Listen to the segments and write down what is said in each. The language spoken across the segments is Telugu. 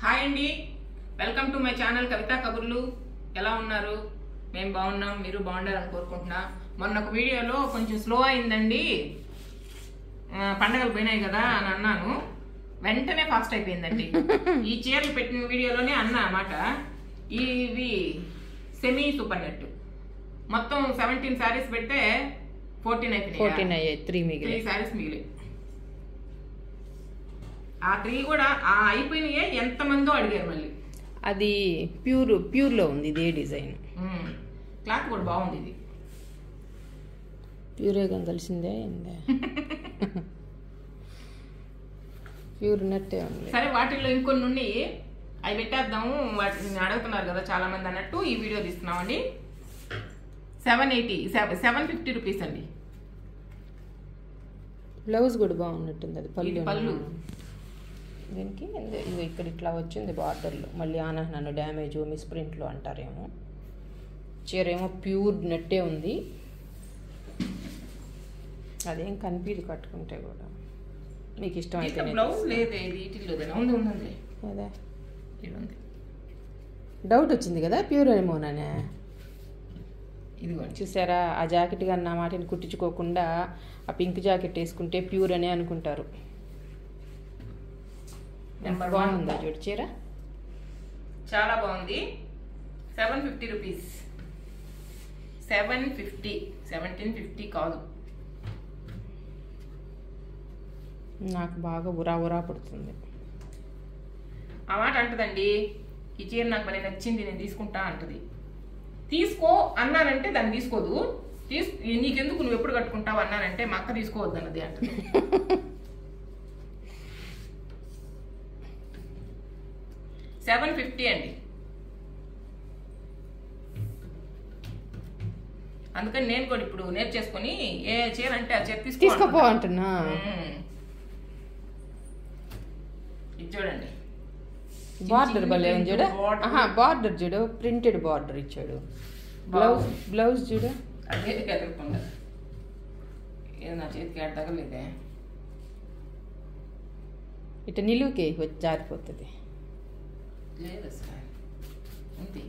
హాయ్ అండి, వెల్కమ్ టు మై ఛానల్ కవితా కబుర్లు. ఎలా ఉన్నారు? మేము బాగున్నాం, మీరు బాగుండాలని కోరుకుంటున్నా. మొన్న ఒక వీడియోలో కొంచెం స్లో అయిందండి, పండగలు పోయినాయి కదా అని అన్నాను. వెంటనే ఫాస్ట్ అయిపోయిందండి. ఈ చీరలు పెట్టిన వీడియోలోనే అన్నా అన్నమాట. ఇవి సెమీ సూపర్ నెట్ మొత్తం 17 శారీస్ పెడితే 14 అయిపోయినాయి. 3 శారీస్ మిగిలి. ఆ 3 కూడా అయిపోయినాయే. ఎంతమందో అడిగారు మళ్ళీ. అది ప్యూర్లో ఉంది ఇదే డిజైన్. క్లాత్ కూడా బాగుంది. ఇది ప్యూరే కానీ తెలిసిందే ప్యూర్ నట్టే ఉంది. సరే, వాటిల్లో ఇంకొన్ని ఉన్నాయి, అవి పెట్టేద్దాము. వాటిని అడుగుతున్నారు కదా చాలా మంది అన్నట్టు ఈ వీడియో తీస్తున్నామండి. 750 రూపీస్ అండి. బ్లౌజ్ కూడా బాగున్నట్టుంది. అది పళ్ళు దీనికి ఇక్కడ ఇట్లా వచ్చింది బార్డర్లో. మళ్ళీ నన్ను డ్యామేజ్ మిస్ప్రింట్లో అంటారేమో. చీర ఏమో ప్యూర్ నెట్టే ఉంది. అదేం కనిపించదు కట్టుకుంటే కూడా. మీకు ఇష్టం అయితే బ్లౌజ్ లేదే, అదే డౌట్ వచ్చింది కదా ప్యూర్ ఏమోననే. ఇదిగో చూసారా, ఆ జాకెట్ కానీ నా మాటని కుట్టించుకోకుండా ఆ పింక్ జాకెట్ వేసుకుంటే ప్యూర్ అనే అనుకుంటారు. బాగుందా చూడు చీర, చాలా బాగుంది. 750 రూపీస్. 750, 1750 కాదు. నాకు బాగా ఉరా పడుతుంది. ఆ మాట అంటదండి, ఈ చీర నాకు భలే నచ్చింది, నేను తీసుకుంటా అంటది. తీసుకో అన్నానంటే దాన్ని తీసుకోదు. నీకెందుకు, నువ్వు ఎప్పుడు కట్టుకుంటావు అన్నానంటే మా అక్క తీసుకోవద్దు అన్నది అంటది. $750 అండి. అందుకని నేను కూడా ఇప్పుడు నేర్చేసుకొని ఏ చీర అంటే ఆ చీర తీసుకోపో అంటున్నా. ఇది చూడండి, బార్డర్ భలే ఉంది చూడ. బార్డర్ చూడు, ప్రింటెడ్ బార్డర్ ఇచ్చాడు. బ్లౌజ్ చూడు, అదే ఎదురుకుండా ఏదో నా చేతికి ఆడ తగలేదే. ఇట్లా నిలువుకే వచ్చి జారిపోతుంది. లేదు సార్, ఉంది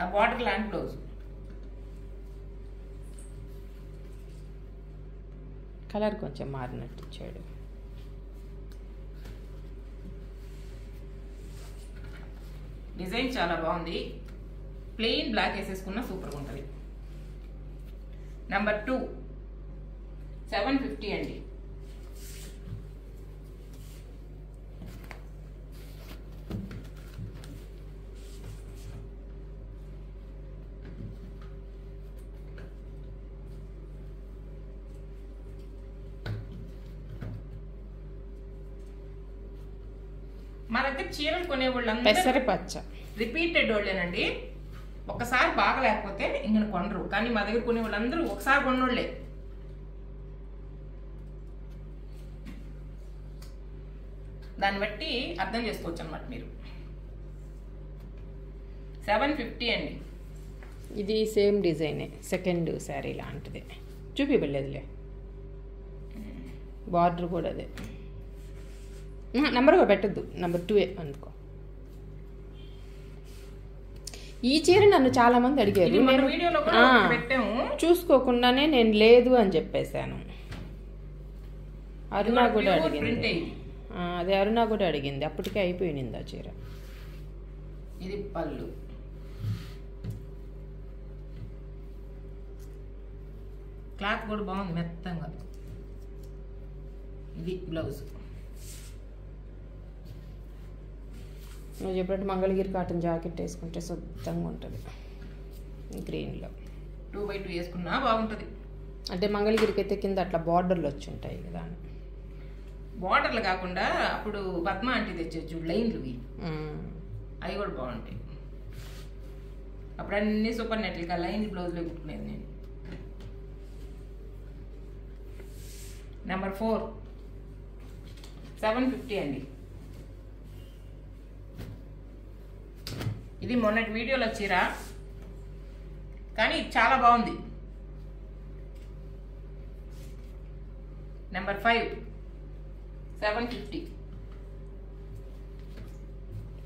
ఆ బార్డర్ లాంటి బ్లౌజ్. కలర్ కొంచెం మారినట్టు ఇచ్చాడు. డిజైన్ చాలా బాగుంది. ప్లెయిన్ బ్లాక్ వేసేసుకున్న సూపర్గా ఉంటుంది. నెంబర్ 2 $750 అండి. మా దగ్గర చీరలు కొనే పెసర పచ్చ రిపీటెడ్ వాళ్ళేనండి. ఒకసారి బాగా లేకపోతే ఇంక కొనరు. కానీ మా దగ్గర కొనే వాళ్ళందరూ ఒకసారి కొన్నోళ్ళే. దాన్ని బట్టి అర్థం చేసుకోవచ్చు అన్నమాట మీరు. 750 అండి. ఇది సేమ్ డిజైనే, సెకండ్ శారీ లాంటిదే. చూపివ్వలేదులే, బార్డర్ కూడా అదే. నెంబర్ కూడా పెట్టద్దు, నెంబర్ 2 అందుకో. ఈ చీర నన్ను చాలా మంది అడిగారు. చూసుకోకుండానే నేను లేదు అని చెప్పేశాను. అరుణ కూడా అడిగింది. అదే అరుణ కూడా అడిగింది. అప్పటికే అయిపోయింది ఆ చీర. ఇది పళ్ళు. క్లాత్ కూడా బాగుంది, మెత్తంగా. ఇది బ్లౌజ్. నువ్వు చెప్పినట్టు మంగళగిరి కాటన్ జాకెట్ వేసుకుంటే శుద్ధంగా ఉంటుంది. గ్రీన్లో 2x2 వేసుకున్నా బాగుంటుంది. అంటే మంగళగిరికి అయితే కింద అట్లా బార్డర్లు వచ్చి ఉంటాయి కదా. బార్డర్లు కాకుండా అప్పుడు పద్మ అంటే తెచ్చచ్చు లైన్లు, అవి కూడా బాగుంటాయి. అప్పుడు అన్ని సూపర్ నెట్లుగా లైన్ బ్లౌజ్లో కుట్టుకునేది నేను. నెంబర్ 4 $750 అండి. ఇది మొన్నటి వీడియోలో చీర, కానీ చాలా బాగుంది. నెంబర్ 5 $750.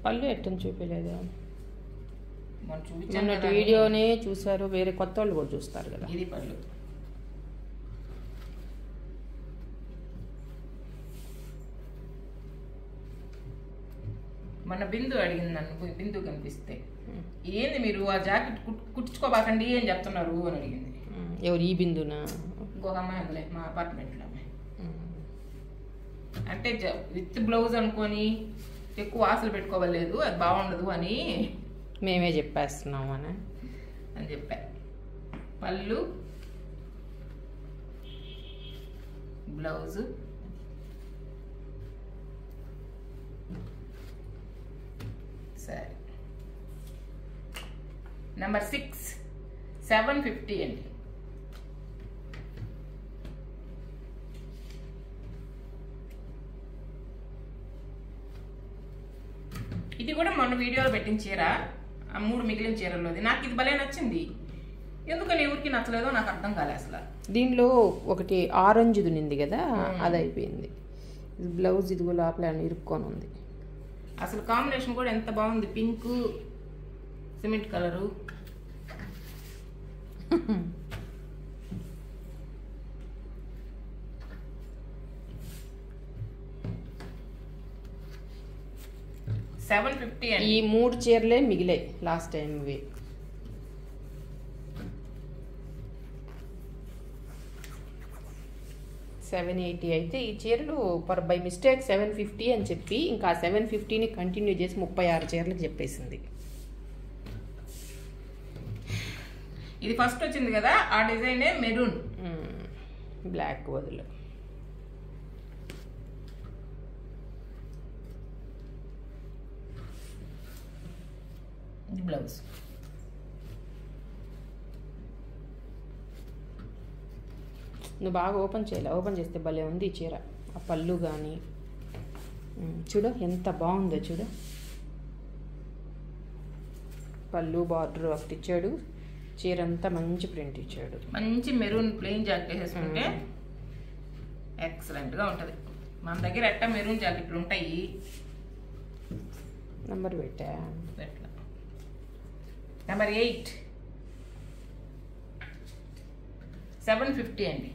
పళ్ళు ఎట్టని చూపించలేదు. మనం మొన్నటి చూపించాను వీడియోనే చూసారు, వేరే కొత్త వాళ్ళు కూడా చూస్తారు కదా. ఇది పళ్ళు. మన బిందు అడిగింది నన్ను, బిందు కనిపిస్తే ఏంది మీరు ఆ జాకెట్ కుట్టించుకోబాకండి అని చెప్తున్నారు అని అడిగింది. ఎవరు ఈ బిందునా? ఇంకొక అమ్మాయి అందులే మా అపార్ట్మెంట్లో అమ్మాయి. అంటే విత్ బ్లౌజ్ అనుకొని ఎక్కువ ఆశలు పెట్టుకోవలేదు, అది బాగుండదు అని మేమే చెప్పేస్తున్నాం అని చెప్పా. పళ్ళు, బ్లౌజు, సరే. నెంబర్ 6 750 అండి. ఇది కూడా మొన్న వీడియోలో పెట్టిన చీర, ఆ 3 మిగిలిన చీరలోది. నాకు ఇది భలే నచ్చింది, ఎందుకని ఎవరికి నచ్చలేదో నాకు అర్థం కాలే అసలు. దీనిలో ఒకటి ఆరెంజ్ ఉంది కదా, అది అయిపోయింది. బ్లౌజ్ ఇదిగో లోపల ఇరుక్కొని ఉంది. అసలు కాంబినేషన్ కూడా ఎంత బాగుంది, పింక్ సిమెంట్ కలరు. $750 ఈ 3 చీరలే మిగిలాయి లాస్ట్ టైం. ఇవి $780 అయితే ఈ చీరలు బై మిస్టేక్ 750 అని చెప్పి ఇంకా 750ని కంటిన్యూ చేసి 36 చీరలకు చెప్పేసింది. ఇది ఫస్ట్ వచ్చింది కదా, ఆ డిజైనే మెరూన్, బ్లాక్ వదులు. బ్లౌజ్. నువ్వు బాగా ఓపెన్ చేయలే, ఓపెన్ చేస్తే భలే ఉంది ఈ చీర. ఆ పళ్ళు కానీ చూడు ఎంత బాగుందో చూడు. పళ్ళు బార్డర్ ఒకటి ఇచ్చాడు, చీర అంతా మంచి ప్రింట్ ఇచ్చాడు. మంచి మెరూన్ ప్లెయిన్ జాకెట్ వేసుకుంటే ఎక్సలెంట్గా ఉంటుంది. మన దగ్గర ఎట్టా మెరూన్ జాకెట్లు ఉంటాయి. నంబర్ పెట్టా. నెంబర్ 8 $750 అండి.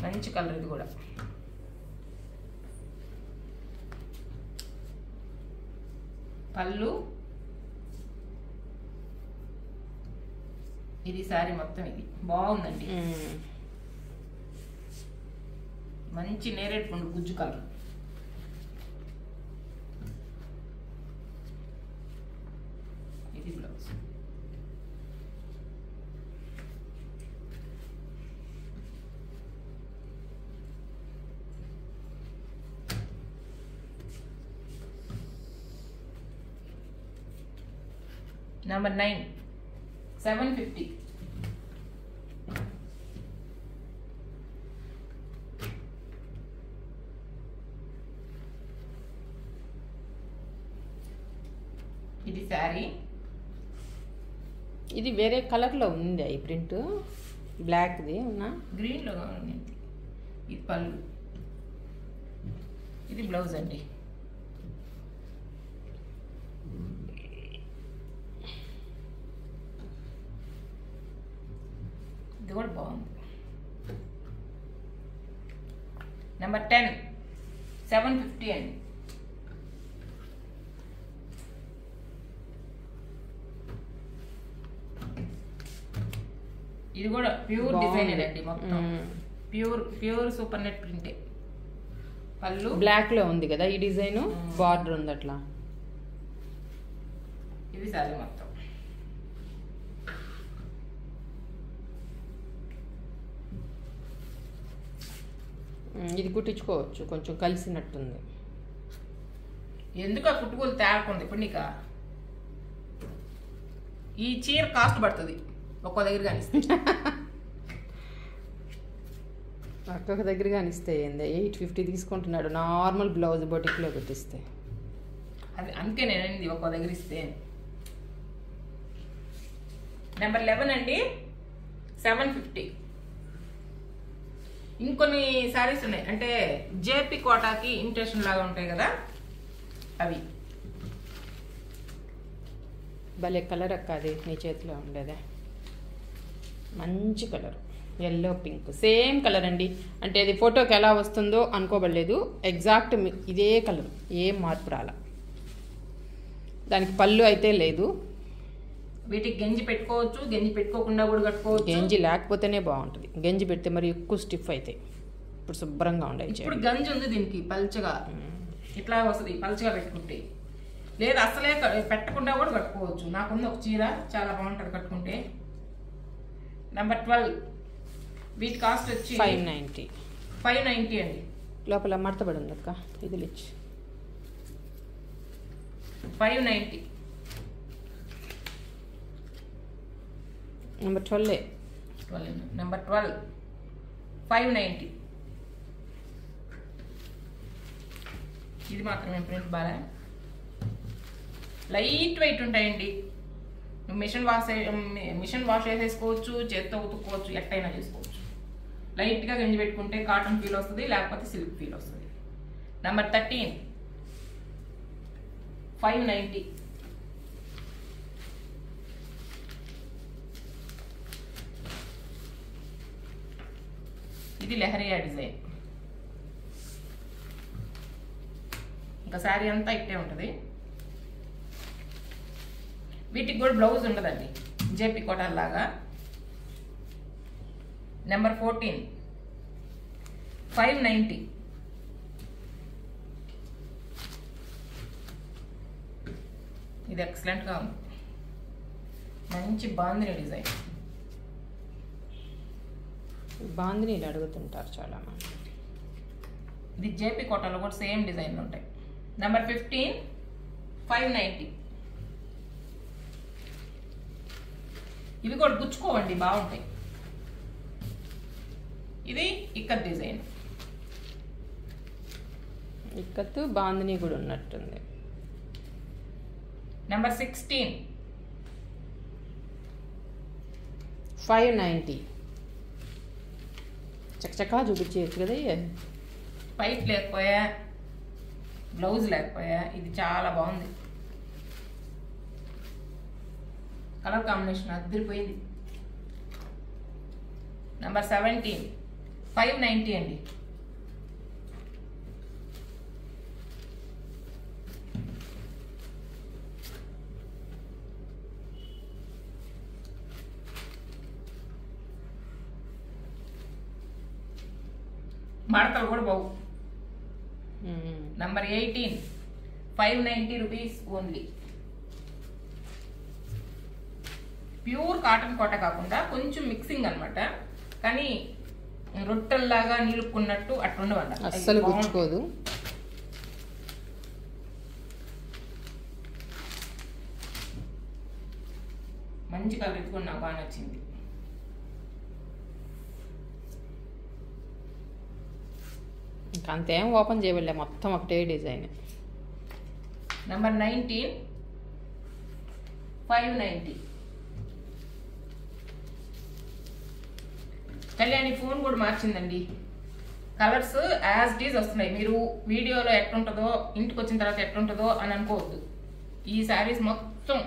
మంచి కలర్ ఇది కూడా. పళ్ళు, ఇది సారీ మొత్తం ఇది బాగుందండి. మంచి నేరేడు పండు గుజ్జు కలర్. ఇది బ్లౌజ్. నెంబర్ 9 $750. ఇది శారీ. ఇది వేరే కలర్లో ఉంది ఈ ప్రింట్, బ్లాక్ది ఉన్నా గ్రీన్లో ఉంది. ఇది పళ్ళు, ఇది బ్లౌజ్ అండి. ఇది కూడా బాగుంది. నెంబర్ 10 $750 అండి. ఇది కూడా ప్యూర్ డిజైన్ అండి, మొత్తం ప్యూర్ సూపర్ నెట్ ప్రింటే. పళ్ళు బ్లాక్ లో ఉంది కదా ఈ డిజైన్, బార్డర్ ఉంది అట్లా. ఇది సారీ మొత్తం. ఇది కుట్టించుకోవచ్చు, కొంచెం కలిసినట్టుంది. ఎందుకు ఆ కుట్టుకోలు తేకుండా ఇప్పుడు నీకు ఈ చీర కాస్ట్ పడుతుంది ఒక్కో దగ్గర కానిస్తే. అక్కడికి దగ్గర కానిస్తే ఏంది 850 తీసుకుంటున్నాడు నార్మల్ బ్లౌజ్ బొటిక్లో కుట్టిస్తే. అది అందుకే నేనండి ఒక్కో దగ్గర ఇస్తే. నెంబర్ 11 అండి $750. ఇంకొన్ని శారీస్ ఉన్నాయి, అంటే జేపీ కోటాకి ఇమిటేషన్ లాగా ఉంటాయి కదా అవి. భలే కలర్ అక్క, అది నీ చేతిలో ఉండేదే మంచి colour, yellow pink same colour అండి. అంటే అది ఫోటోకి ఎలా వస్తుందో అనుకోబడలేదు, ఎగ్జాక్ట్ ఇదే కలర్, ఏం మార్పు రాలా. దానికి పళ్ళు అయితే లేదు. వీటికి గంజి పెట్టుకోవచ్చు, గంజి పెట్టుకోకుండా కూడా కట్టుకోవచ్చు. గంజి లేకపోతేనే బాగుంటుంది, గంజి పెడితే మరి ఎక్కువ స్టిఫ్ అవుతాయి. ఇప్పుడు శుభ్రంగా ఉండాలి. ఇప్పుడు గంజి ఉంది దీనికి పల్చగా, ఇట్లా వస్తుంది పల్చగా పెట్టుకుంటే. లేదా అసలే పెట్టకుండా కూడా కట్టుకోవచ్చు. నాకున్న ఒక చీర చాలా బాగుంటుంది కట్టుకుంటే. నెంబర్ 12. వీటి కాస్ట్ వచ్చి 590. 590 అండి. లోపల మడతబడి ఉంది అక్క, ఇది ఇచ్చి 590. నెంబర్ 12. నెంబర్ 12 590. ఇది మాత్రమే ప్రింట్ బాగా లైట్ వెయిట్ ఉంటాయండి. మిషన్ వాష్ చేసేసుకోవచ్చు, చేత్తో ఉతుక్కోవచ్చు, ఎట్టయినా చేసుకోవచ్చు. లైట్గా గంజి పెట్టుకుంటే కాటన్ ఫీల్ వస్తుంది, లేకపోతే సిల్క్ ఫీల్ వస్తుంది. నెంబర్ 13 590. ఇది లెహరియా డిజైన్. ఇంకా శారీ అంతా ఇట్టే ఉంటుంది. వీటికి కూడా బ్లౌజ్ ఉండదండి, జేపీ కోటాల్ లాగా. నెంబర్ 14 590. ఇది ఎక్సలెంట్గా ఉంది, మంచి బాందిని డిజైన్. బాందినీలు అడుగుతుంటారు చాలా మంది. ఇది జేపీ కోటాలో కూడా సేమ్ డిజైన్లు ఉంటాయి. నెంబర్ 15 590. ఇవి కూడా గుచ్చుకోవండి, బాగుంటాయి. ఇది ఇక్కత్ డిజైన్. ఇక్కత్తు బాందిని కూడా ఉన్నట్టుంది. నెంబర్ 16 590. చక్కచక్కా చూపించేయచ్చు కదా. పైప్ లేకపోయా, బ్లౌజ్ లేకపోయా, ఇది చాలా బాగుంది. కలర్ కాంబినేషన్ అదిరిపోయింది. నెంబర్ 17 590 అండి. మడతలు కూడా బాగు. Number 18 590 rupees only. Pure cotton Kota కాకుండా కొంచెం మిక్సింగ్ అనమాట, కానీ రొట్టెల్లాగా నిలుపుకున్నట్టు అట్లుండవంట, అస్సలు గుచ్చుకోదు. మంచి కలర్, ఇది కూడా నాకు బాగా నచ్చింది. ఇంకా అంతేం ఓపెన్ చేయబడలే, మొత్తం ఒకటే డిజైన్. నెంబర్ 19 590. కళ్యాణి ఫోన్ కూడా మార్చిందండి. కలర్స్ యాజ్ ఇట్ ఈజ్ వస్తున్నాయి. మీరు వీడియోలో ఎట్లుంటుందో, ఇంటికి వచ్చిన తర్వాత ఎట్లుంటుందో అని అనుకోవద్దు. ఈ శారీస్ మొత్తం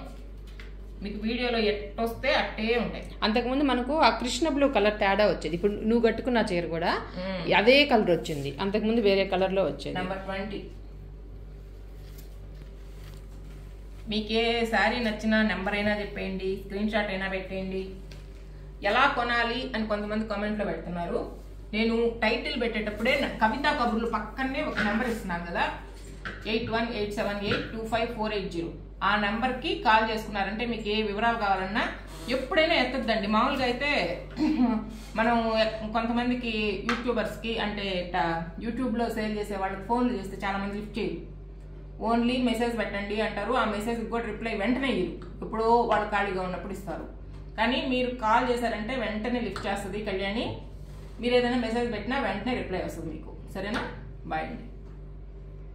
మీకు వీడియోలో ఎట్టొస్తే అట్టే ఉంటాయి. అంతకుముందు మనకు ఆ కృష్ణ బ్లూ కలర్ తేడా వచ్చేది. ఇప్పుడు నువ్వు కట్టుకున్న చీర కూడా అదే కలర్ వచ్చింది, అంతకుముందు వేరే కలర్ లో వచ్చేది. నెంబర్ 20. మీకే శారీ నచ్చినా నెంబర్ అయినా చెప్పేయండి, స్క్రీన్ షాట్ అయినా పెట్టేయండి. ఎలా కొనాలి అని కొంతమంది కామెంట్లో పెడుతున్నారు. నేను టైటిల్ పెట్టేటప్పుడే కవితా కబుర్లు పక్కనే ఒక నెంబర్ ఇస్తున్నాను కదా, 8187825480. ఆ నెంబర్కి కాల్ చేసుకున్నారంటే మీకు ఏ వివరాలు కావాలన్నా ఎప్పుడైనా ఎత్తద్దండి. మామూలుగా అయితే మనం కొంతమందికి యూట్యూబర్స్కి, అంటే యూట్యూబ్లో సేల్ చేసే వాళ్ళకి ఫోన్లు చేస్తే చాలా మంది లిఫ్ట్ చేయరు. ఓన్లీ మెసేజ్ పెట్టండి అంటారు. ఆ మెసేజ్కి కూడా రిప్లై వెంటనే ఇయ్యరు, ఎప్పుడో వాళ్ళు ఖాళీగా ఉన్నప్పుడు ఇస్తారు. కానీ మీరు కాల్ చేశారంటే వెంటనే లిఫ్ట్ చేస్తుంది కళ్యాణి. మీరు ఏదైనా మెసేజ్ పెట్టినా వెంటనే రిప్లై వస్తుంది మీకు. సరేనా? బాయ్ అండి.